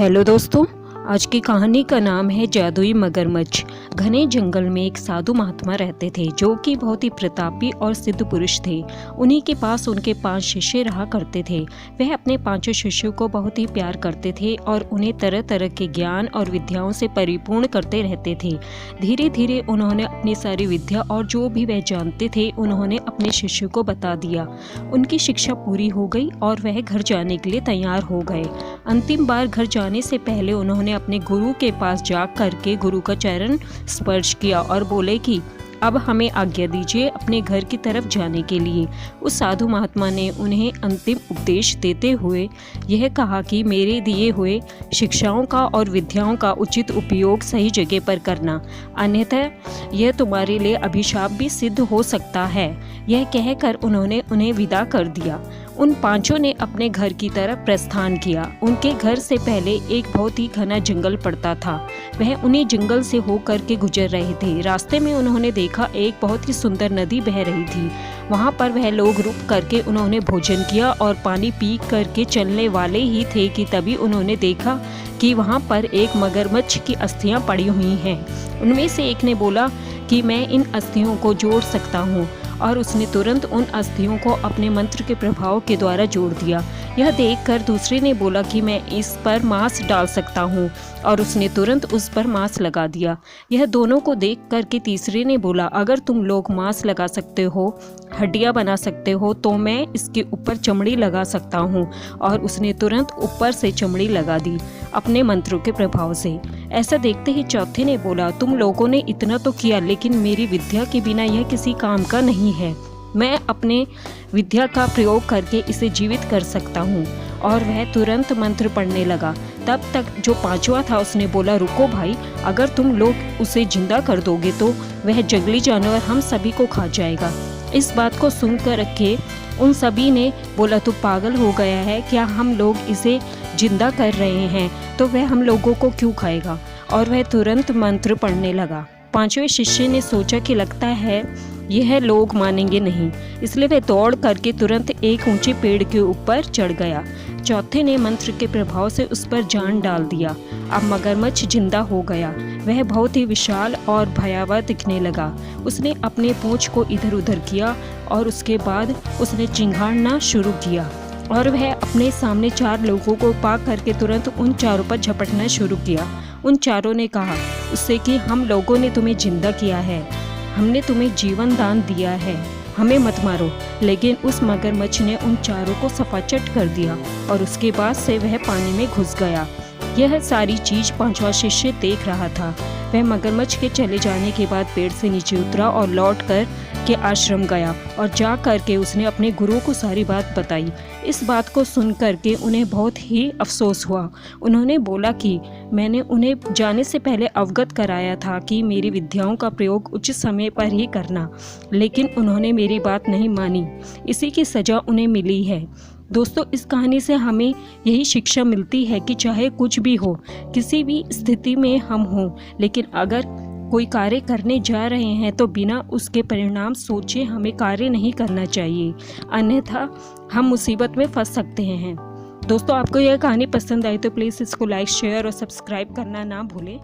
Hello दोस्तों, आज की कहानी का नाम है जादुई मगरमच्छ। घने जंगल में एक साधु महात्मा रहते थे जो कि बहुत ही प्रतापी और सिद्ध पुरुष थे। उन्हीं के पास उनके 5 शिष्य रहा करते थे। वह अपने 5 शिष्यों को बहुत ही प्यार करते थे और उन्हें तरह तरह के ज्ञान और विद्याओं से परिपूर्ण करते रहते थे। धीरे धीरे उन्होंने अपनी सारी विद्या और जो भी वह जानते थे उन्होंने अपने शिष्यों को बता दिया। उनकी शिक्षा पूरी हो गई और वह घर जाने के लिए तैयार हो गए। अंतिम बार घर जाने से पहले उन्होंने अपने गुरु के पास जा करके गुरु का चरण स्पर्श किया और बोले कि अब हमें आज्ञा दीजिए अपने घर की तरफ जाने के लिए। उस साधु महात्मा ने उन्हें अंतिम उपदेश देते हुए यह कहा कि मेरे दिए हुए शिक्षाओं का और विद्याओं का उचित उपयोग सही जगह पर करना, अन्यथा यह तुम्हारे लिए अभिशाप भी सिद्ध हो सकता है। यह कहकर उन्होंने उन्हें विदा कर दिया। उन 5 ने अपने घर की तरफ प्रस्थान किया। उनके घर से पहले एक बहुत ही घना जंगल पड़ता था। वह उन्हीं जंगल से होकर के गुजर रहे थे। रास्ते में उन्होंने देखा एक बहुत ही सुंदर नदी बह रही थी। वहाँ पर वह लोग रुक करके उन्होंने भोजन किया और पानी पी करके चलने वाले ही थे कि तभी उन्होंने देखा कि वहाँ पर एक मगरमच्छ की अस्थियाँ पड़ी हुई हैं। उनमें से एक ने बोला कि मैं इन अस्थियों को जोड़ सकता हूँ, और उसने तुरंत उन अस्थियों को अपने मंत्र के प्रभाव के द्वारा जोड़ दिया। यह देखकर दूसरे ने बोला कि मैं इस पर मांस डाल सकता हूँ, और उसने तुरंत उस पर मांस लगा दिया। यह दोनों को देख कर के तीसरे ने बोला अगर तुम लोग मांस लगा सकते हो, हड्डियाँ बना सकते हो, तो मैं इसके ऊपर चमड़ी लगा सकता हूँ, और उसने तुरंत ऊपर से चमड़ी लगा दी अपने मंत्रों के प्रभाव से। ऐसा देखते ही चौथे ने बोला तुम लोगों ने इतना तो किया, लेकिन मेरी विद्या के बिना यह किसी काम का नहीं है। मैं अपने विद्या का प्रयोग करके इसे जीवित कर सकता हूँ। और वह तुरंत मंत्र पढ़ने लगा। तब तक जो 5वां था उसने बोला रुको भाई, अगर तुम लोग उसे जिंदा कर दोगे तो वह जंगली जानवर हम सभी को खा जाएगा। इस बात को सुनकर के उन सभी ने बोला तू पागल हो गया है क्या, हम लोग इसे जिंदा कर रहे हैं तो वह हम लोगों को क्यों खाएगा। और वह तुरंत मंत्र पढ़ने लगा। 5वें शिष्य ने सोचा कि लगता है यह लोग मानेंगे नहीं, इसलिए वह दौड़ करके तुरंत एक ऊंचे पेड़ के ऊपर चढ़ गया। चौथे ने मंत्र के प्रभाव से उस पर जान डाल दिया। अब मगरमच्छ जिंदा हो गया। वह बहुत ही विशाल और भयावह दिखने लगा। उसने अपने पूंछ को इधर उधर किया और उसके बाद उसने चिंघाड़ना शुरू किया, और वह अपने सामने 4 लोगों को पा करके तुरंत उन चारों पर झपटना शुरू किया। उन चारों ने कहा उससे कि हम लोगों ने तुम्हें जिंदा किया है, हमने तुम्हें जीवन दान दिया है, हमें मत मारो। लेकिन उस मगरमच्छ ने उन चारों को सपाचट कर दिया और उसके बाद से वह पानी में घुस गया। यह सारी चीज 5वां शिष्य देख रहा था। वह मगरमच्छ के चले जाने के बाद पेड़ से नीचे उतरा और लौट कर के आश्रम गया, और जा करके उसने अपने गुरु को सारी बात बताई। इस बात को सुन करके उन्हें बहुत ही अफसोस हुआ। उन्होंने बोला कि मैंने उन्हें जाने से पहले अवगत कराया था कि मेरी विद्याओं का प्रयोग उचित समय पर ही करना, लेकिन उन्होंने मेरी बात नहीं मानी। इसी की सज़ा उन्हें मिली है। दोस्तों, इस कहानी से हमें यही शिक्षा मिलती है कि चाहे कुछ भी हो, किसी भी स्थिति में हम हों, लेकिन अगर कोई कार्य करने जा रहे हैं तो बिना उसके परिणाम सोचे हमें कार्य नहीं करना चाहिए, अन्यथा हम मुसीबत में फंस सकते हैं। दोस्तों, आपको यह कहानी पसंद आई तो प्लीज़ इसको लाइक, शेयर और सब्सक्राइब करना ना भूलें।